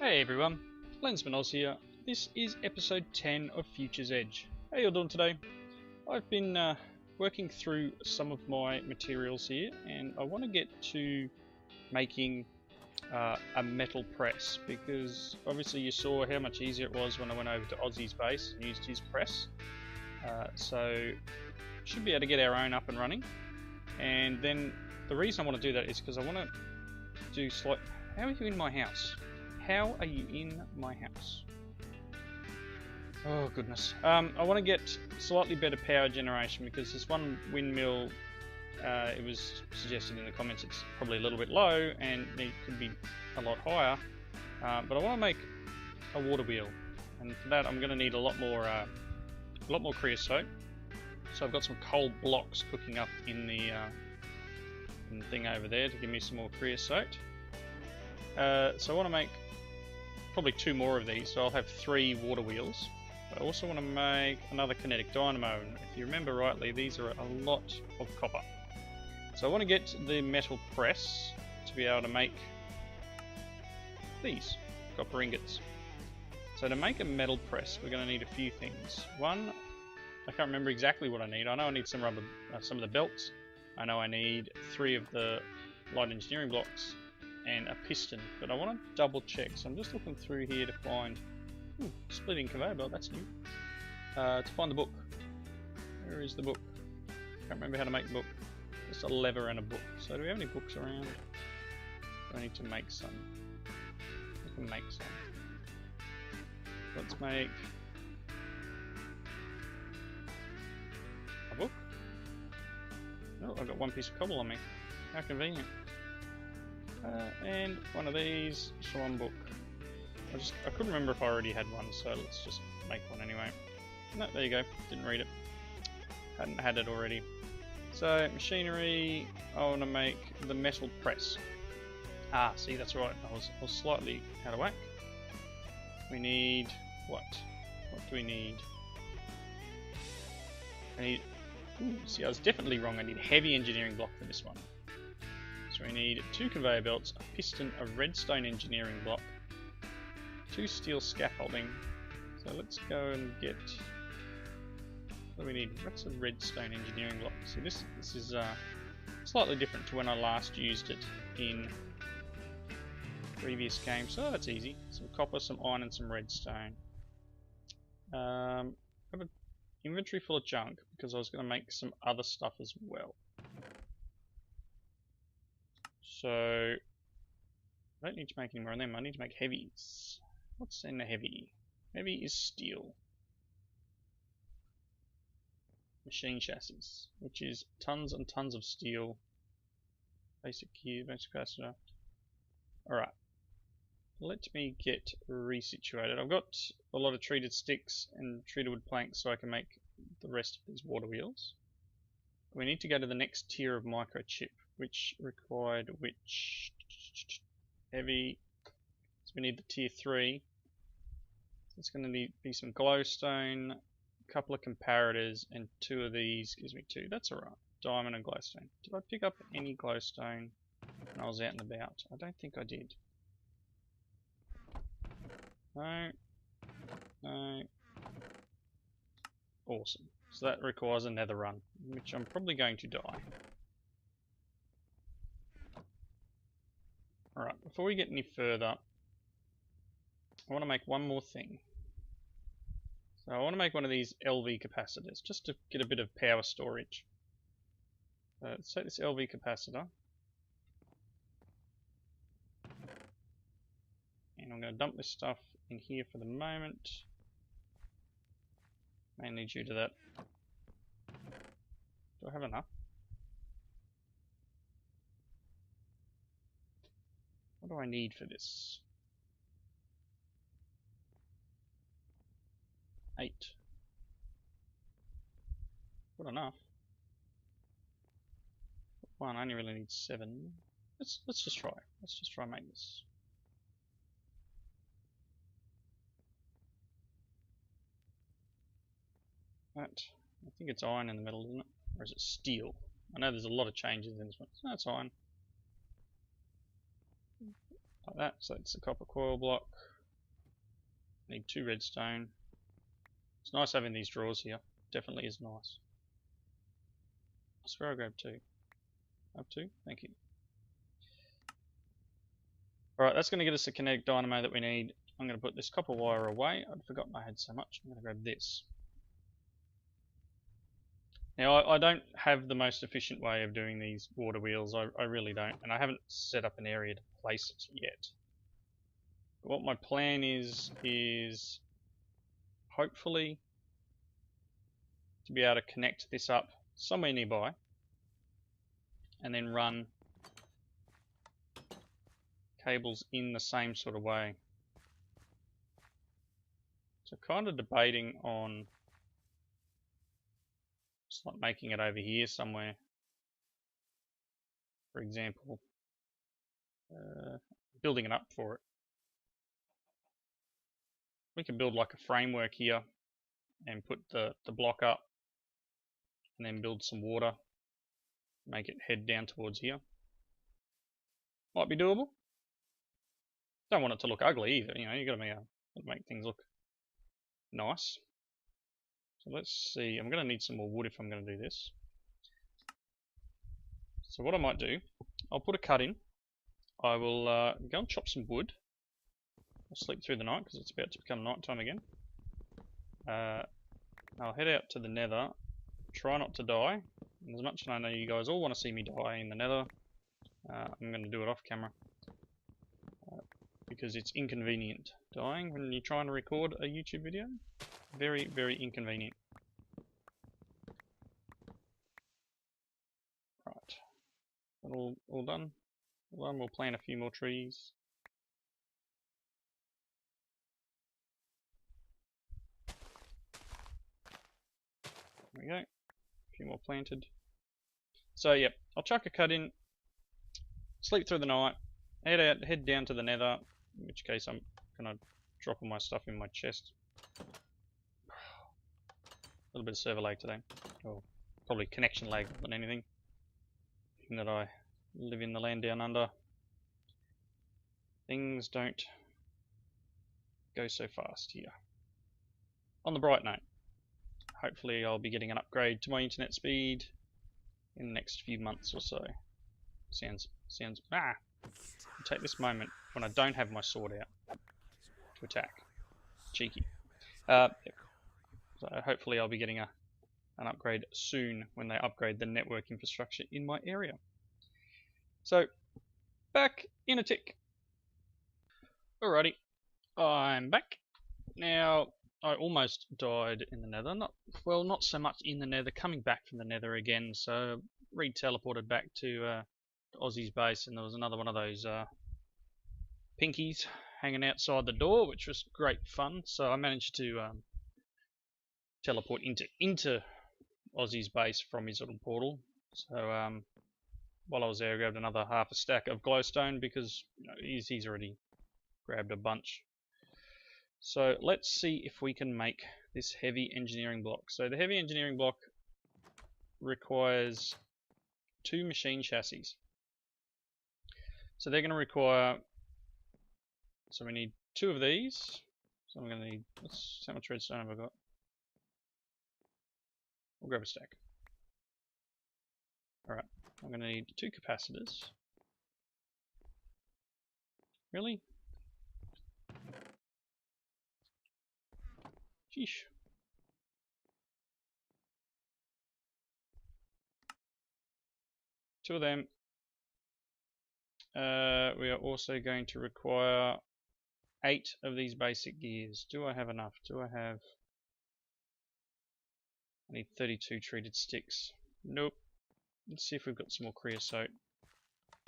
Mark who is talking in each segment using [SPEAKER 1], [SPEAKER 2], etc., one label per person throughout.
[SPEAKER 1] Hey everyone, Lensman Oz here. This is episode 10 of Future's Edge. How you all doing today? I've been working through some of my materials here, and I want to get to making a metal press, because obviously you saw how much easier it was when I went over to Ozzy's base and used his press. So should be able to get our own up and running. And then the reason I want to do that is because I want to do slight... How are you in my house? How are you in my house? Oh goodness. I want to get slightly better power generation, because this one windmill, it was suggested in the comments it's probably a little bit low and it could be a lot higher. But I want to make a water wheel, and for that I'm going to need a lot more creosote. So I've got some coal blocks cooking up in the thing over there to give me some more creosote. So I want to make probably 2 more of these, so I'll have 3 water wheels. But I also want to make another kinetic dynamo, and if you remember rightly, these are a lot of copper. So I want to get the metal press to be able to make these copper ingots. So to make a metal press, we're going to need a few things. One, I can't remember exactly what I need. I know I need some rubber, some of the belts. I know I need 3 of the light engineering blocks and a piston, but I want to double check, so I'm just looking through here to find splitting conveyor belt, that's new, to find the book. Where is the book? Can't remember how to make the book. Just a lever and a book. So do we have any books around? Do I need to make some? I can make some. Let's make a book. Oh, I've got 1 piece of cobble on me. How convenient. And one of these, Swan book. I couldn't remember if I already had one, so let's just make one anyway. No, there you go. Didn't read it. Hadn't had it already. So machinery. I want to make the metal press. Ah, see, that's right. I was slightly out of whack. We need what? What do we need? I need. See, I was definitely wrong. I need a heavy engineering block for this one. So we need 2 conveyor belts, a piston, a redstone engineering block, 2 steel scaffolding. So let's go and get... What do we need? What's a redstone engineering block? So this is slightly different to when I last used it in previous games. So that's easy. Some copper, some iron, and some redstone. I have an inventory full of junk because I was going to make some other stuff as well. So, I don't need to make any more of them, I need to make heavies. What's in a heavy? Heavy is steel. Machine chassis, which is tons and tons of steel. Basic cube, basic capacitor. Alright, let me get resituated. I've got a lot of treated sticks and treated wood planks so I can make the rest of these water wheels. We need to go to the next tier of microchip, which required which heavy. So we need the tier 3. So it's going to be some glowstone, a couple of comparators, and 2 of these gives me 2. That's alright. Diamond and glowstone. Did I pick up any glowstone when I was out and about? I don't think I did. No. No. Awesome. So that requires a nether run, which I'm probably going to die. Alright, before we get any further, I want to make one more thing. So I want to make one of these LV capacitors, just to get a bit of power storage. Let's take this LV capacitor. And I'm going to dump this stuff in here for the moment. Mainly due to that. Do I have enough? What do I need for this? 8. Good enough. 1, I only really need 7. Let's just try. Let's just try and make this. That, I think it's iron in the middle, isn't it? Or is it steel? I know there's a lot of changes in this one. No, it's iron. Like that, so it's a copper coil block. Need 2 redstone. It's nice having these drawers here. Definitely is nice. I swear I grabbed 2. Up 2? Thank you. Alright, that's going to get us the kinetic dynamo that we need. I'm going to put this copper wire away. I'd forgotten I had so much. I'm going to grab this. Now, I don't have the most efficient way of doing these water wheels. I really don't. And I haven't set up an area to place it yet. But what my plan is hopefully to be able to connect this up somewhere nearby and then run cables in the same sort of way. So kind of debating on just like making it over here somewhere. For example, building it up for it. We can build like a framework here and put the block up and then build some water. Make it head down towards here. Might be doable. Don't want it to look ugly either, you know, you gotta make things look nice. So let's see, I'm gonna need some more wood if I'm gonna do this. So what I might do, I'll put a cut in. I will go and chop some wood. I'll sleep through the night because it's about to become night time again. I'll head out to the nether, try not to die. And as much as I know you guys all want to see me die in the nether, I'm going to do it off camera. Because it's inconvenient dying when you're trying to record a YouTube video. Very, very inconvenient. Right. That all done? Well, we'll plant a few more trees. There we go. A few more planted. So, yep, I'll chuck a cut in, sleep through the night, head down to the nether, in which case I'm going to drop all my stuff in my chest. A little bit of server lag today. Or probably connection lag more than anything. Being that I live in the land down under, things don't go so fast here. On the bright note, hopefully I'll be getting an upgrade to my internet speed in the next few months or so. Sounds I'll take this moment when I don't have my sword out to attack. Cheeky. So hopefully I'll be getting an upgrade soon when they upgrade the network infrastructure in my area. So back in a tick. Alrighty, I'm back. Now I almost died in the nether. Not so much in the nether, coming back from the nether again. So re-teleported back to Aussie's base, and there was another one of those pinkies hanging outside the door, which was great fun. So I managed to teleport into Aussie's base from his little portal. So while I was there, I grabbed another half a stack of glowstone because he's already grabbed a bunch. So let's see if we can make this heavy engineering block. So the heavy engineering block requires 2 machine chassis. So they're going to require, so we need 2 of these. So I'm going to need, how much redstone have I got? We'll grab a stack. Alright, I'm going to need 2 capacitors. Really? Sheesh. Two of them. We are also going to require 8 of these basic gears. Do I have enough? I need 32 treated sticks. Nope. Let's see if we've got some more creosote.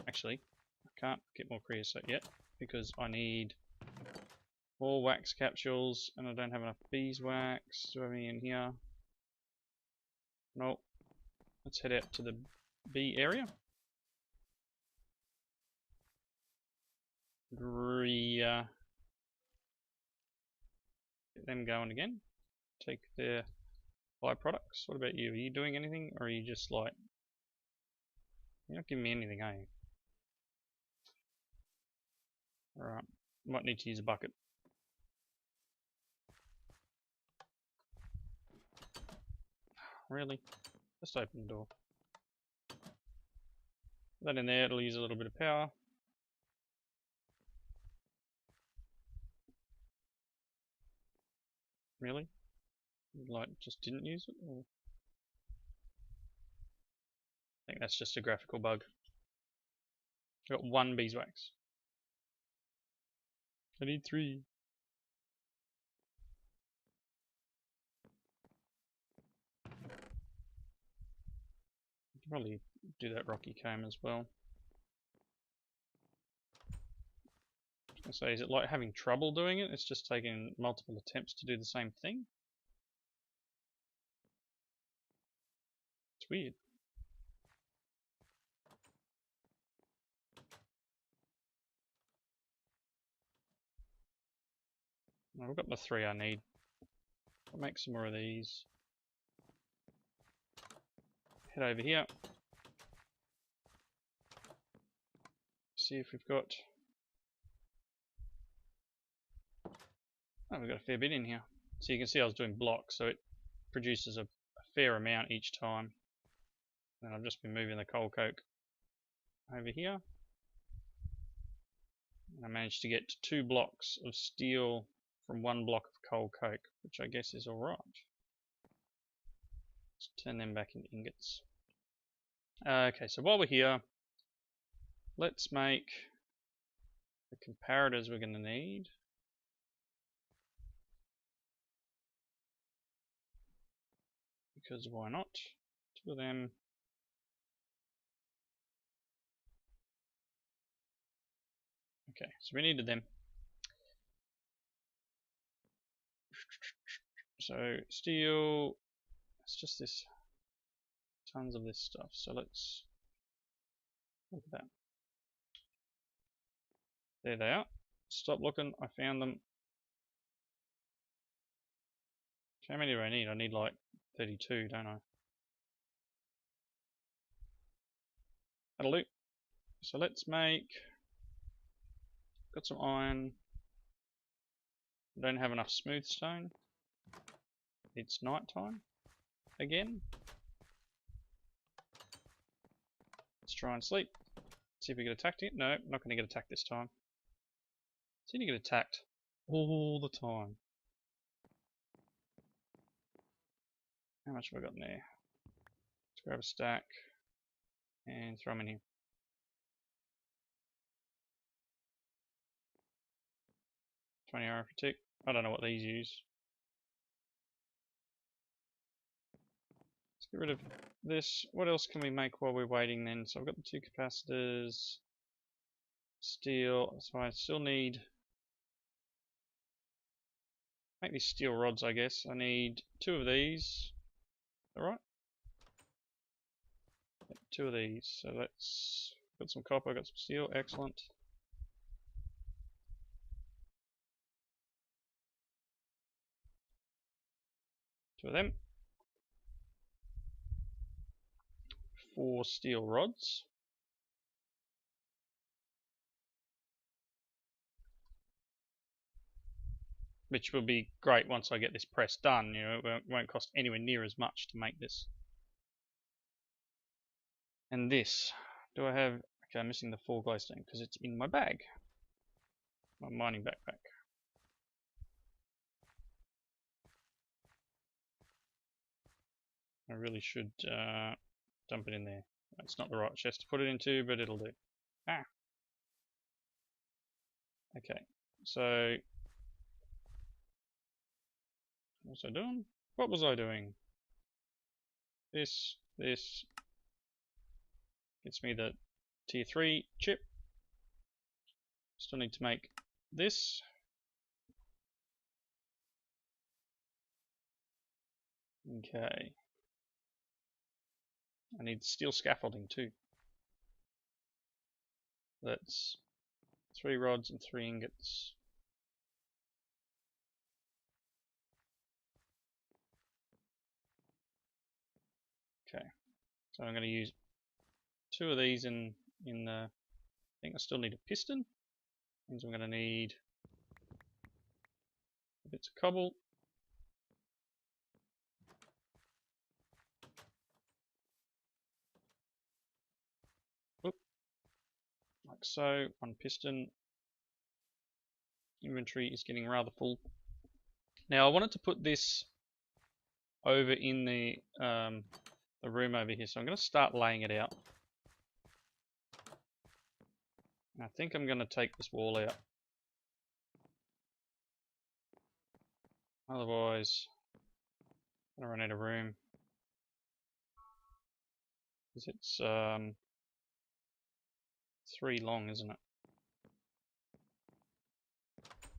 [SPEAKER 1] Actually, I can't get more creosote yet because I need more wax capsules and I don't have enough beeswax. Do I have any in here? Nope. Let's head out to the bee area. Get them going again. Take their byproducts. What about you? Are you doing anything, or are you just like, you're not giving me anything, are you? Alright, might need to use a bucket. really? Just open the door. Put that in there, it'll use a little bit of power. Really? Like, just didn't use it? Or... I think that's just a graphical bug. I've got 1 beeswax. I need 3. Probably do that rocky comb as well. I was gonna say, is it like having trouble doing it? It's just taking multiple attempts to do the same thing? It's weird. I've got the 3 I need. I'll make some more of these. Head over here. See if we've got... Oh, we've got a fair bit in here. So you can see I was doing blocks, so it produces a fair amount each time. And I've just been moving the coal coke over here. And I managed to get 2 blocks of steel from 1 block of coal coke, which I guess is alright. Let's turn them back into ingots. Okay, so while we're here, let's make the comparators we're going to need. Because why not? 2 of them. Okay, so we needed them. So steel, it's just this, tons of this stuff. So let's look at that. There they are. Stop looking, I found them. How many do I need? I need like 32, don't I? That'll do. So let's make, got some iron. Don't have enough smooth stone. It's night time again. Let's try and sleep. See if we get attacked again. No, not going to get attacked this time. Seem to get attacked all the time. How much have I got in there? Let's grab a stack and throw them in here. $20 for tick. I don't know what these use. Let's get rid of this. What else can we make while we're waiting then? So I've got the 2 capacitors, steel, so I still need, make these steel rods I guess. I need 2 of these. Alright? 2 of these. So let's, got some copper, got some steel, excellent. Two of them. 4 steel rods. Which will be great once I get this press done. You know, it won't cost anywhere near as much to make this. And this, do I have, okay, I'm missing the 4 glowstone because it's in my bag. My mining backpack. I really should dump it in there. It's not the right chest to put it into, but it'll do. Ah! Okay, so what was I doing? What was I doing? This gets me the tier 3 chip. Still need to make this. Okay. I need steel scaffolding too. That's 3 rods and 3 ingots. Okay, so I'm going to use 2 of these in the, I think I still need a piston. Means I'm going to need bits of cobble. so. One piston. Inventory is getting rather full. Now I wanted to put this over in the room over here, so I'm going to start laying it out. I think I'm going to take this wall out. Otherwise, I'm going to run out of room. Because it's 3 long, isn't it?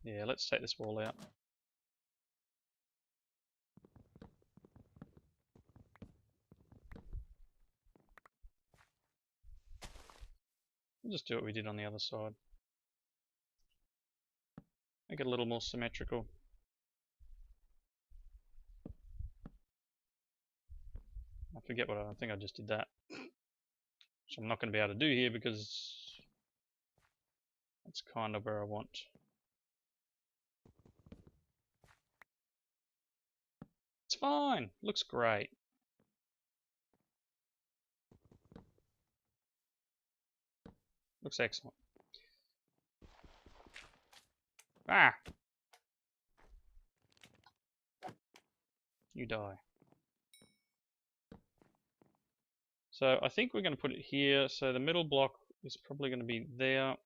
[SPEAKER 1] Yeah, let's take this wall out. We'll just do what we did on the other side. Make it a little more symmetrical. I forget what I think I just did that. Which I'm not going to be able to do here because that's kind of where I want. It's fine. Looks great. Looks excellent. Ah! You die. So I think we're going to put it here. So the middle block is probably going to be there.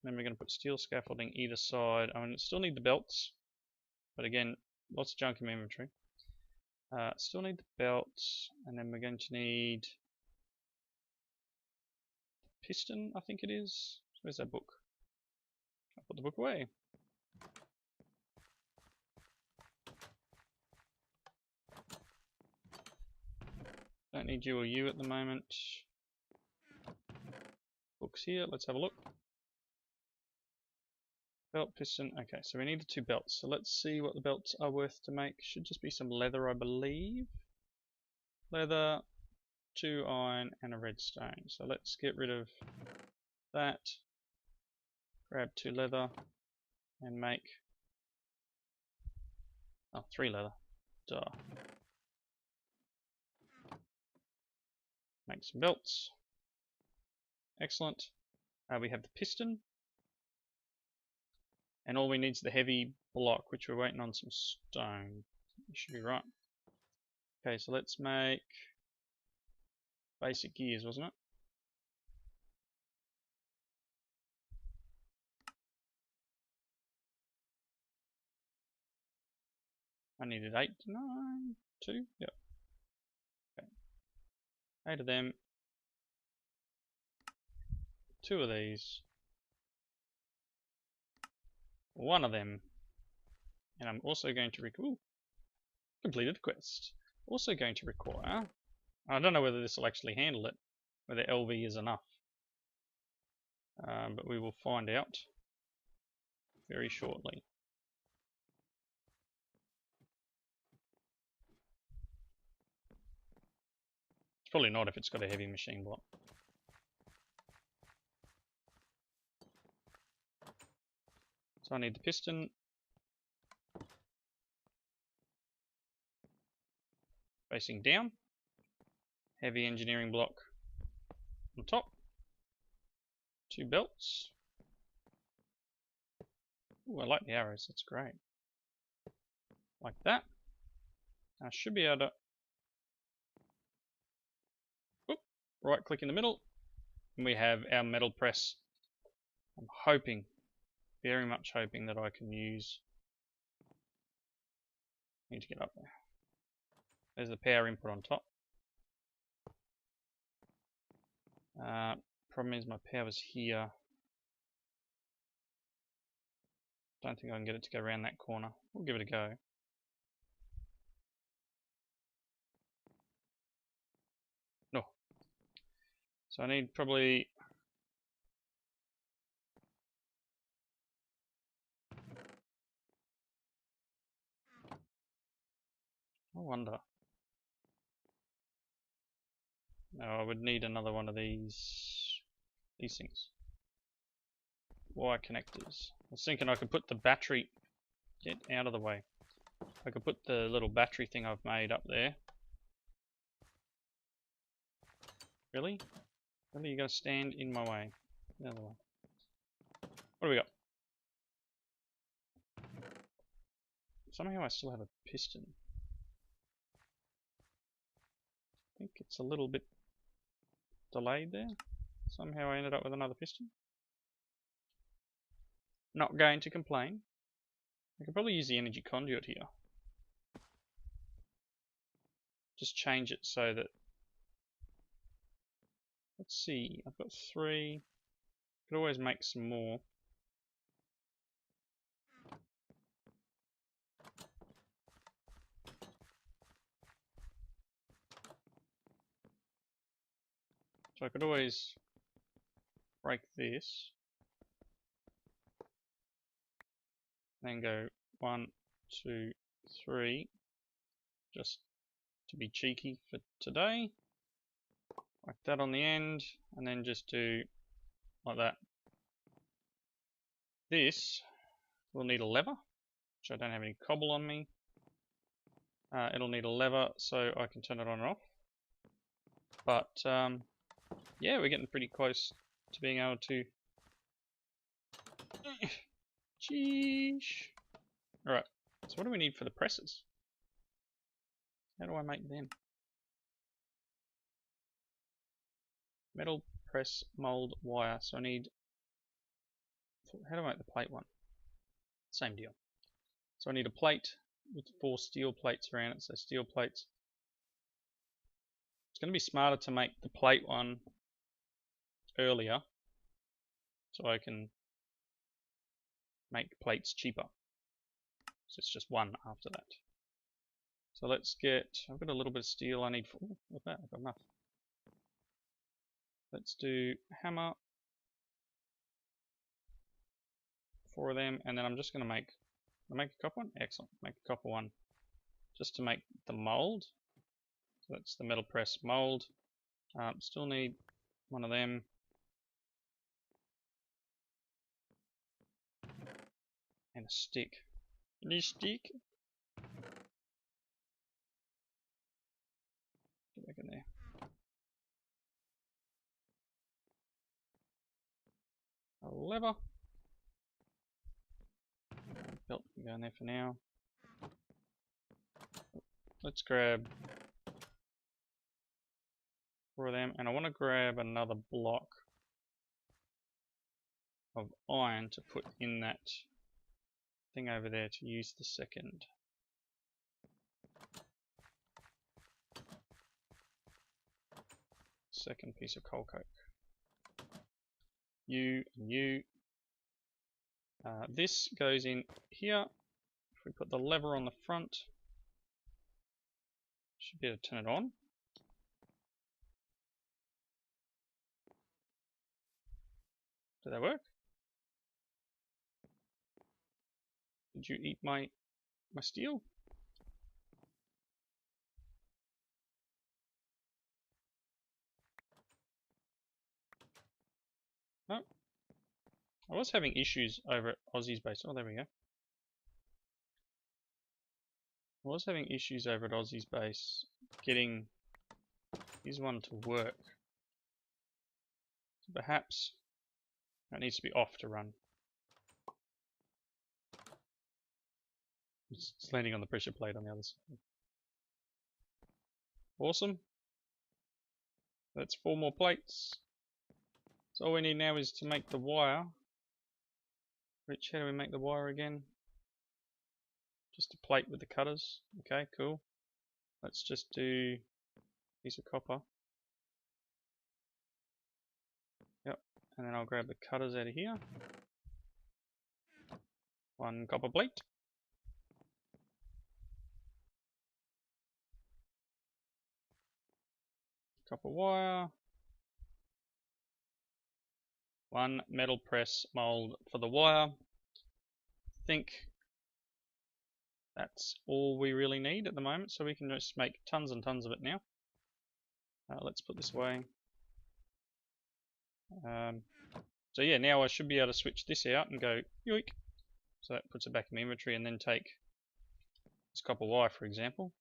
[SPEAKER 1] Then we're going to put steel scaffolding either side. I mean, still need the belts. But again, lots of junk in my inventory. Still need the belts. And then we're going to need piston, I think it is. Where's that book? I'll put the book away. Don't need you or you at the moment. Books here, let's have a look. Belt, piston, okay, so we need the 2 belts. So let's see what the belts are worth to make. Should just be some leather, I believe. Leather, 2 iron, and a redstone. So let's get rid of that. Grab 2 leather and make 3 leather. Duh. Make some belts. Excellent. We have the piston. And all we need is the heavy block, which we're waiting on some stone. You should be right. Okay, so let's make basic gears, wasn't it? I needed 8, 9, 2, yep. Okay. 8 of them. 2 of these. 1 of them. And I'm also going to completed the quest. Also going to require, I don't know whether this will actually handle it, whether LV is enough. But we will find out very shortly. It's probably not if it's got a heavy machine block. So I need the piston. Facing down. Heavy engineering block on top. 2 belts. Ooh, I like the arrows, that's great. Like that. I should be able to right click in the middle. And we have our metal press. I'm hoping, very much hoping that I can use. Need to get up there. There's the power input on top. Problem is my power's here. Don't think I can get it to go around that corner. We'll give it a go. No. So I need probably I wonder. No, I would need another one of these things. Wire connectors. I was thinking I could put the battery, get out of the way. I could put the little battery thing I've made up there. Really? Really, you gotta stand in my way. The other way. What do we got? Somehow I still have a piston. I think it's a little bit delayed there. Somehow I ended up with another piston. Not going to complain. I could probably use the energy conduit here. Just change it so that... Let's see, I've got 3. Could always make some more. So I could always break this. Then go 1, 2, 3. Just to be cheeky for today. Like that on the end. And then just do like that. This will need a lever, which I don't have any cobble on me. It'll need a lever so I can turn it on and off. But yeah, we're getting pretty close to being able to... Sheesh. Alright, so what do we need for the presses? How do I make them? Metal press mold wire. So I need... How do I make the plate one? Same deal. So I need a plate with 4 steel plates around it. So steel plates. It's going to be smarter to make the plate one earlier, so I can make plates cheaper. So it's just 1 after that. So let's get... I've got a little bit of steel I need for... Ooh, look at that, I've got enough. Let's do hammer. 4 of them, and then I'm just going to make... Make a copper one? Excellent. Make a copper one just to make the mold. So that's the metal press mold. Still need 1 of them. And a stick. Any stick? Get back in there. A lever. Belt can go in there for now. Let's grab 4 of them, and I want to grab another block of iron to put in that thing over there to use the second piece of coal coke. You and you. This goes in here. If we put the lever on the front, should be able to turn it on. Did that work? Did you eat my steel? No. I was having issues over at Aussie's base. Oh, there we go. I was having issues over at Aussie's base getting this one to work. So perhaps that needs to be off to run. It's landing on the pressure plate on the other side. Awesome. That's 4 more plates. So all we need now is to make the wire. Rich, how do we make the wire again? Just a plate with the cutters. Okay, cool. Let's just do a piece of copper. Yep, and then I'll grab the cutters out of here. 1 copper plate. Copper wire. 1 metal press mold for the wire. I think that's all we really need at the moment, so we can just make tons and tons of it now. Let's put this away. So yeah, now I should be able to switch this out and go yoink. So that puts it back in my inventory, and then take this copper wire, for example.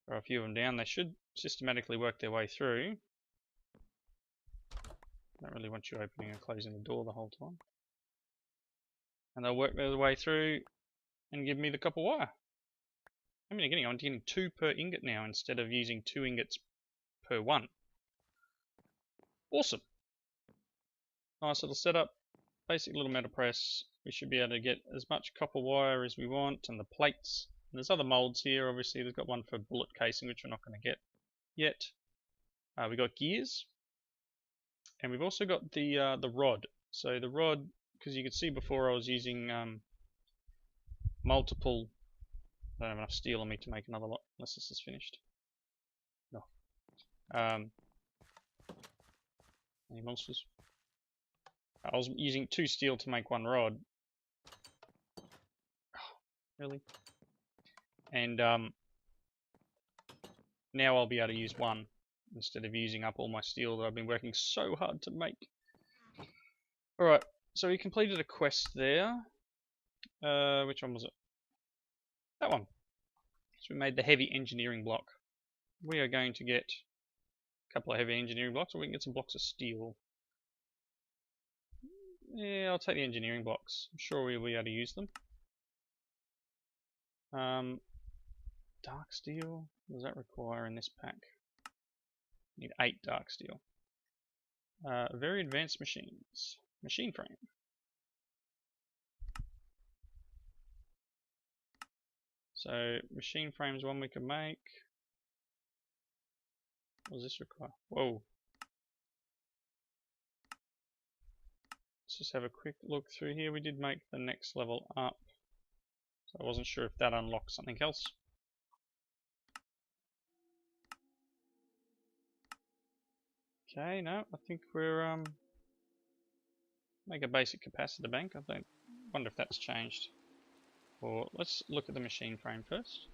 [SPEAKER 1] Throw a few of them down. They should systematically work their way through. Don't really want you opening and closing the door the whole time. And they'll work their way through and give me the copper wire. How many am I getting? I'm getting 2 per ingot now instead of using 2 ingots per one. Awesome. Nice little setup. Basic little metal press. We should be able to get as much copper wire as we want, and the plates. And there's other molds here. Obviously, we've got one for bullet casing, which we're not going to get yet. We got gears, and we've also got the rod. So the rod, because you could see before I was using multiple. I don't have enough steel on me to make another lot, unless this is finished. No. Any monsters? I was using 2 steel to make 1 rod. Really? And now I'll be able to use 1 instead of using up all my steel that I've been working so hard to make. Alright, so we completed a quest there. Which one was it? That one. So we made the heavy engineering block. We are going to get a couple of heavy engineering blocks, or we can get some blocks of steel. Yeah, I'll take the engineering blocks. I'm sure we'll be able to use them. Dark steel, what does that require in this pack? Need 8 dark steel. Very advanced machines. Machine frame. So machine frame is one we can make. What does this require? Whoa. Let's just have a quick look through here. We did make the next level up. So I wasn't sure if that unlocked something else. Okay, no, I think we're make a basic capacitor bank. I don't wonder if that's changed. Or let's look at the machine frame first.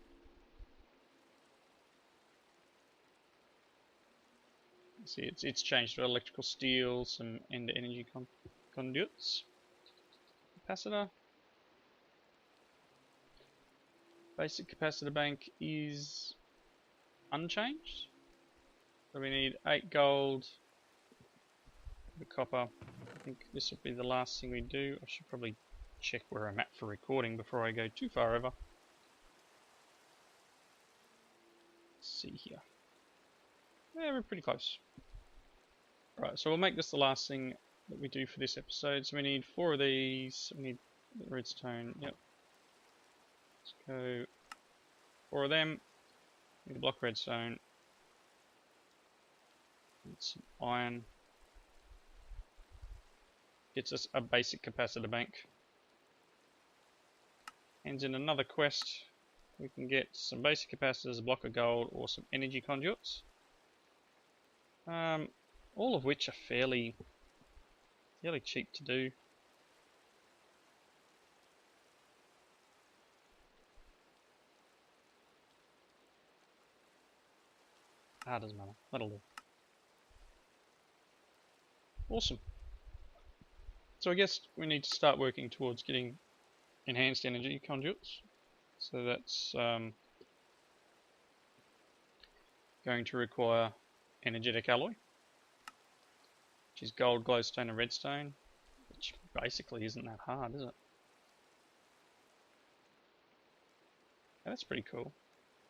[SPEAKER 1] See, it's changed to electrical steel, some energy conduits. Capacitor. Basic capacitor bank is unchanged. So we need 8 gold, the copper. I think this will be the last thing we do. I should probably check where I'm at for recording before I go too far over. Let's see here. Yeah, we're pretty close. Right, so we'll make this the last thing that we do for this episode. So we need 4 of these. We need redstone. Yep. Let's go 4 of them. Need a block of redstone. Need some iron. Gets us a basic capacitor bank. And in another quest, we can get some basic capacitors, a block of gold, or some energy conduits. All of which are fairly cheap to do. Doesn't matter. That'll do. Awesome. So I guess we need to start working towards getting enhanced energy conduits. So that's going to require energetic alloy, which is gold, glowstone, and redstone, which basically isn't that hard, is it? Yeah, that's pretty cool.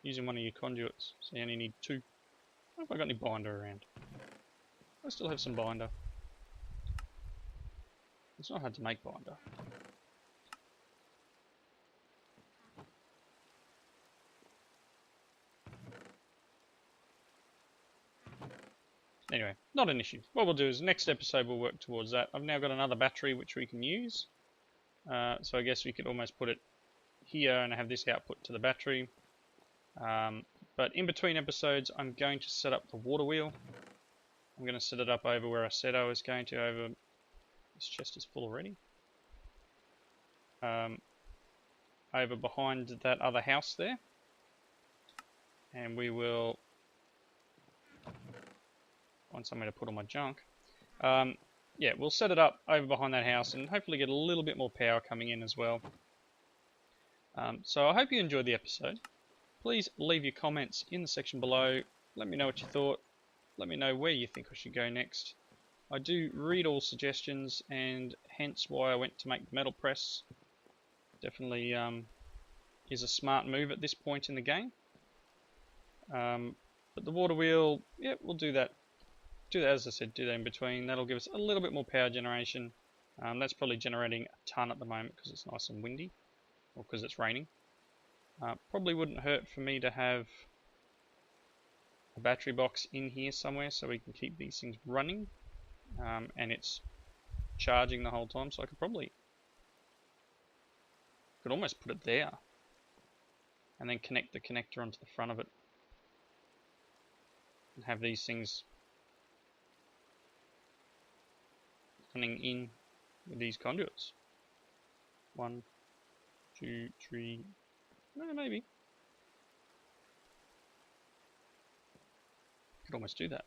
[SPEAKER 1] Using one of your conduits, so you only need 2. I don't know if I got any binder around. I still have some binder. It's not hard to make binder. Anyway, not an issue. What we'll do is next episode we'll work towards that. I've now got another battery which we can use. So I guess we could almost put it here and have this output to the battery. But in between episodes I'm going to set up the water wheel. I'm going to set it up over where I said I was going to, over... This chest is full already. Over behind that other house there. And we will find somewhere to put all my junk. Yeah, we'll set it up over behind that house and hopefully get a little bit more power coming in as well. So I hope you enjoyed the episode. Please leave your comments in the section below. Let me know what you thought. Let me know where you think I should go next. I do read all suggestions, and hence why I went to make the metal press. Definitely is a smart move at this point in the game. But the water wheel, yeah, we'll do that. Do that, as I said, do that in between. That'll give us a little bit more power generation. That's probably generating a ton at the moment because it's nice and windy, or because it's raining. Probably wouldn't hurt for me to have a battery box in here somewhere so we can keep these things running, and it's charging the whole time. So I could almost put it there and then connect the connector onto the front of it and have these things running in with these conduits. 1, 2, 3, no, maybe. Could almost do that.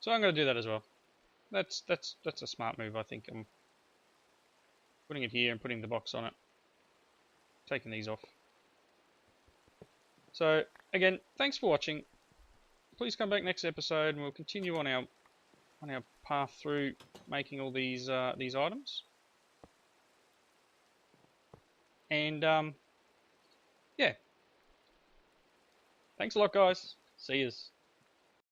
[SPEAKER 1] So I'm going to do that as well. That's a smart move, I think. I'm putting it here and putting the box on it. Taking these off. So again, thanks for watching. Please come back next episode and we'll continue on our path through making all these items. And yeah. Thanks a lot, guys. See yous.